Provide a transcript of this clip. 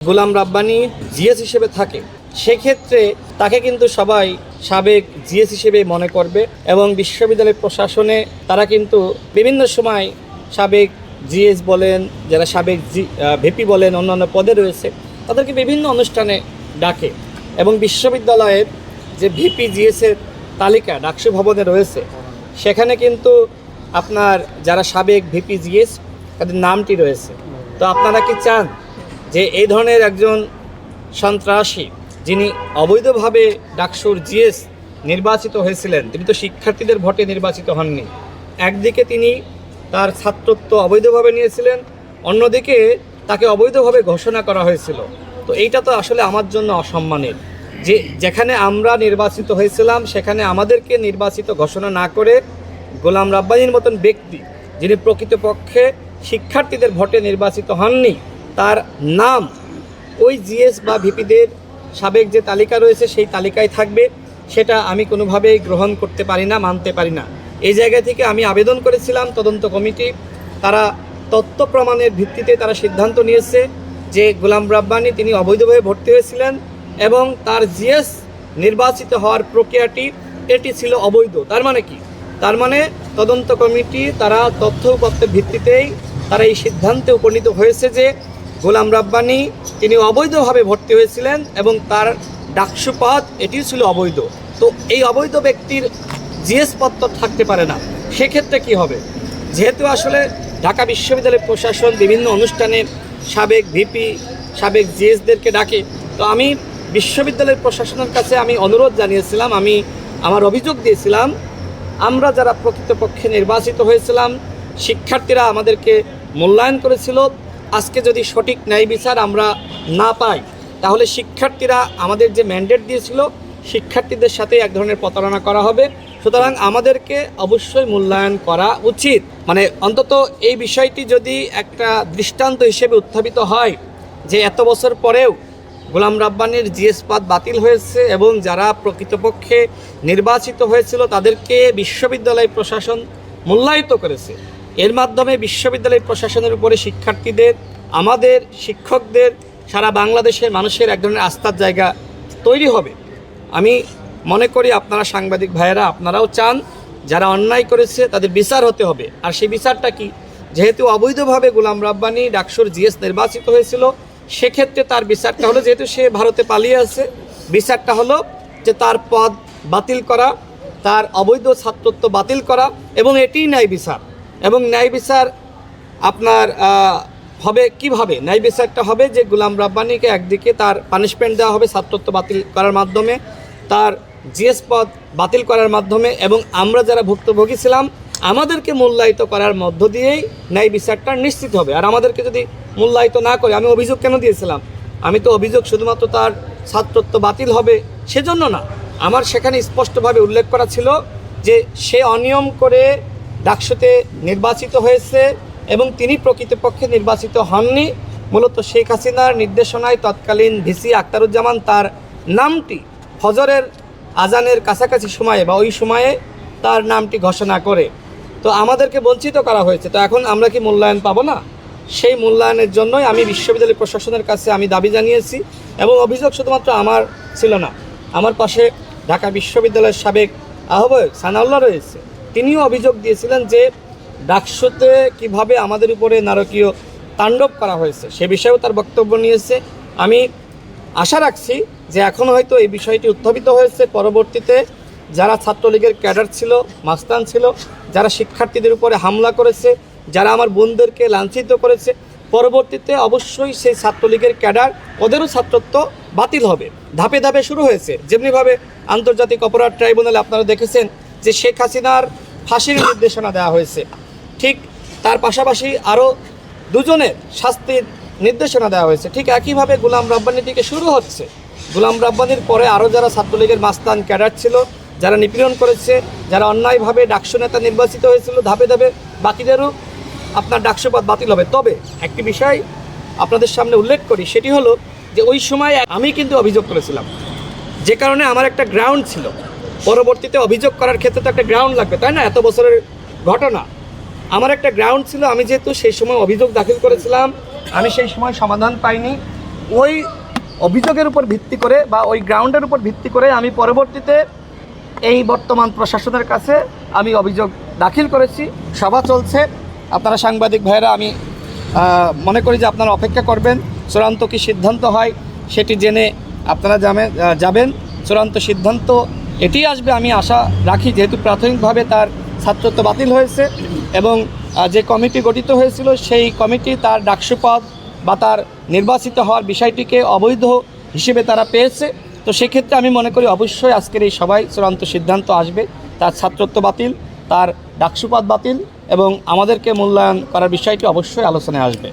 Golam Rabbani GS হিসেবে থাকে, সেক্ষেত্রে তাকে কিন্তু সবাই সাবেক জিএস হিসেবে মনে করবে এবং বিশ্ববিদ্যালয় প্রশাসনে তারা কিন্তু বিভিন্ন সময় সাবেক জিএস বলেন, যারা সাবেক ভিপি বলেন, অন্যান্য পদে রয়েছে, তাদেরকে বিভিন্ন অনুষ্ঠানে ডাকে এবং বিশ্ববিদ্যালয়ের যে ভিপি জিএসের তালিকা ডাকসু ভবনে রয়েছে, সেখানে কিন্তু আপনার যারা সাবেক ভিপি জিএস তাদের নামটি রয়েছে। তো আপনারা কি চান যে এই ধরনের একজন সন্ত্রাসী, যিনি অবৈধভাবে ডাকসুর জিএস নির্বাচিত হয়েছিলেন, তিনি তো শিক্ষার্থীদের ভোটে নির্বাচিত হননি। একদিকে তিনি তার ছাত্রত্ব অবৈধভাবে নিয়েছিলেন, অন্যদিকে তাকে অবৈধভাবে ঘোষণা করা হয়েছিল। তো এইটা তো আসলে আমার জন্য অসম্মানের, যে যেখানে আমরা নির্বাচিত হয়েছিলাম সেখানে আমাদেরকে নির্বাচিত ঘোষণা না করে গোলাম রাব্বানীর মতন ব্যক্তি, যিনি প্রকৃতপক্ষে শিক্ষার্থীদের ভোটে নির্বাচিত হননি, তার নাম ওই জিএস বা ভিপিদের সাবেক যে তালিকা রয়েছে সেই তালিকায় থাকবে, সেটা আমি কোনোভাবেই গ্রহণ করতে পারি না, মানতে পারি না। এই জায়গা থেকে আমি আবেদন করেছিলাম তদন্ত কমিটি, তারা তথ্য প্রমাণের ভিত্তিতে তারা সিদ্ধান্ত নিয়েছে যে গোলাম রাব্বানী তিনি অবৈধভাবে ভর্তি হয়েছিলেন এবং তার জিএস নির্বাচিত হওয়ার প্রক্রিয়াটি এটি ছিল অবৈধ। তার মানে কি? তার মানে তদন্ত কমিটি তারা তথ্যপত্রের ভিত্তিতেই তারা এই সিদ্ধান্তে উপনীত হয়েছে যে গোলাম রাব্বানী তিনি অবৈধভাবে ভর্তি হয়েছিলেন এবং তার ডাকসু পদ এটিও ছিল অবৈধ। তো এই অবৈধ ব্যক্তির জিএস পদ তো থাকতে পারে না। সেক্ষেত্রে কি হবে? যেহেতু আসলে ঢাকা বিশ্ববিদ্যালয় প্রশাসন বিভিন্ন অনুষ্ঠানে সাবেক ভিপি, সাবেক জিএসদেরকে ডাকে, তো আমি বিশ্ববিদ্যালয়ের প্রশাসনের কাছে আমি অনুরোধ জানিয়েছিলাম, আমি আমার অভিযোগ দিয়েছিলাম, আমরা যারা প্রকৃতপক্ষে নির্বাচিত হয়েছিলাম, শিক্ষার্থীরা আমাদেরকে মূল্যায়ন করেছিল, আজকে যদি সঠিক ন্যায় বিচার আমরা না পাই, তাহলে শিক্ষার্থীরা আমাদের যে ম্যান্ডেট দিয়েছিল শিক্ষার্থীদের সাথে এক ধরনের প্রতারণা করা হবে। সুতরাং আমাদেরকে অবশ্যই মূল্যায়ন করা উচিত। মানে অন্তত এই বিষয়টি যদি একটা দৃষ্টান্ত হিসেবে উত্থাপিত হয় যে এত বছর পরেও গোলাম রাব্বানীর জিএস পদ বাতিল হয়েছে এবং যারা প্রকৃতপক্ষে নির্বাচিত হয়েছিল তাদেরকে বিশ্ববিদ্যালয় প্রশাসন মূল্যায়িত করেছে, এর মাধ্যমে বিশ্ববিদ্যালয় প্রশাসনের উপরে শিক্ষার্থীদের, আমাদের শিক্ষকদের, সারা বাংলাদেশের মানুষের এক ধরনের আস্থার জায়গা তৈরি হবে। আমি মনে করি আপনারা সাংবাদিক ভাইয়েরা, আপনারাও চান যারা অন্যায় করেছে তাদের বিচার হতে হবে। আর সেই বিচারটা কি? যেহেতু অবৈধভাবে গোলাম রাব্বানী ডাকসুর জিএস নির্বাচিত হয়েছিল, সেক্ষেত্রে তার বিচারটা হলো, যেহেতু সে ভারতে পালিয়ে আছে, বিচারটা হলো যে তার পদ বাতিল করা, তার অবৈধ ছাত্রত্ব বাতিল করা, এবং এটিই ন্যায় বিচার। এবং ন্যায় বিচার আপনার হবে কিভাবে? ন্যায় বিচারটা হবে যে গোলাম রাব্বানীকে একদিকে তার পানিশমেন্ট দেওয়া হবে ছাত্রত্ব বাতিল করার মাধ্যমে, তার জিএস পদ বাতিল করার মাধ্যমে, এবং আমরা যারা ভুক্তভোগী ছিলাম আমাদেরকে মূল্যায়িত করার মধ্য দিয়েই ন্যায় বিচারটা নিশ্চিত হবে। আর আমাদেরকে যদি মূল্যায়িত না করে, আমি অভিযোগ কেন দিয়েছিলাম? আমি তো অভিযোগ শুধুমাত্র তার ছাত্রত্ব বাতিল হবে সেজন্য না, আমার সেখানে স্পষ্টভাবে উল্লেখ করা ছিল যে সে অনিয়ম করে ডাকসুতে নির্বাচিত হয়েছে এবং তিনি প্রকৃতপক্ষে নির্বাচিত হননি। মূলত শেখ হাসিনার নির্দেশনায় তৎকালীন ভিসি আখতারুজ্জামান তার নামটি ফজরের আজানের কাছাকাছি সময়ে বা ওই সময়ে তার নামটি ঘোষণা করে, তো আমাদেরকে বঞ্চিত করা হয়েছে। তো এখন আমরা কি মূল্যায়ন পাবো না? সেই মূল্যায়নের জন্যই আমি বিশ্ববিদ্যালয় প্রশাসনের কাছে আমি দাবি জানিয়েছি। এবং অভিযোগ শুধুমাত্র আমার ছিল না, আমার পাশে ঢাকা বিশ্ববিদ্যালয়ের সাবেক আহ্বায়ক সানাউল্লাহ রয়েছে, তিনিও অভিযোগ দিয়েছিলেন যে ডাকসুতে কিভাবে আমাদের উপরে নারকীয় তাণ্ডব করা হয়েছে, সে বিষয়েও তার বক্তব্য নিয়েছে। আমি আশা রাখছি যে এখন হয়তো এই বিষয়টি উত্থাপিত হয়েছে, পরবর্তীতে যারা ছাত্রলীগের ক্যাডার ছিল, মাস্তান ছিল, যারা শিক্ষার্থীদের উপরে হামলা করেছে, যারা আমার বোনদেরকে লাঞ্ছিত করেছে, পরবর্তীতে অবশ্যই সেই ছাত্রলীগের ক্যাডার, ওদেরও ছাত্রত্ব বাতিল হবে। ধাপে ধাপে শুরু হয়েছে, যেমনিভাবে আন্তর্জাতিক অপরাধ ট্রাইব্যুনালে আপনারা দেখেছেন যে শেখ হাসিনার ফাঁসির নির্দেশনা দেওয়া হয়েছে, ঠিক তার পাশাপাশি আরও দুজনের শাস্তির নির্দেশনা দেওয়া হয়েছে। ঠিক একইভাবে গোলাম রাব্বানী থেকে শুরু হচ্ছে। গোলাম রাব্বানীর পরে আরও যারা ছাত্রলীগের মাস্তান ক্যাডার ছিল, যারা নিপীড়ন করেছে, যারা অন্যায়ভাবে ডাকসু নেতা নির্বাচিত হয়েছিল, ধাপে ধাপে বাকিদেরও আপনার ডাকসু পদ বাতিল হবে। তবে একটি বিষয় আপনাদের সামনে উল্লেখ করি, সেটি হলো যে ওই সময় আমি কিন্তু অভিযোগ করেছিলাম, যে কারণে আমার একটা গ্রাউন্ড ছিল। পরবর্তীতে অভিযোগ করার ক্ষেত্রে তো একটা গ্রাউন্ড লাগবে, তাই না? এত বছরের ঘটনা, আমার একটা গ্রাউন্ড ছিল। আমি যেহেতু সেই সময় অভিযোগ দাখিল করেছিলাম, আমি সেই সময় সমাধান পাইনি, ওই অভিযোগের উপর ভিত্তি করে বা ওই গ্রাউন্ডের উপর ভিত্তি করে আমি পরবর্তীতে এই বর্তমান প্রশাসনের কাছে আমি অভিযোগ দাখিল করেছি। সভা চলছে, আপনারা সাংবাদিক ভাইয়েরা, আমি মনে করি যে আপনারা অপেক্ষা করবেন, চূড়ান্ত কী সিদ্ধান্ত হয় সেটি জেনে আপনারা যাবেন। চূড়ান্ত সিদ্ধান্ত এটি আসবে আমি আশা রাখি, যেহেতু প্রাথমিকভাবে তার ছাত্রত্ব বাতিল হয়েছে এবং যে কমিটি গঠিত হয়েছিল সেই কমিটি তার ডাকসু পদ বা তার নির্বাচিত হওয়ার বিষয়টিকে অবৈধ হিসেবে তারা পেয়েছে। তো সেক্ষেত্রে আমি মনে করি অবশ্যই আজকের এই সভায় চূড়ান্ত সিদ্ধান্ত আসবে, তার ছাত্রত্ব বাতিল, তার ডাকসু পদ বাতিল এবং আমাদেরকে মূল্যায়ন করার বিষয়টি অবশ্যই আলোচনায় আসবে।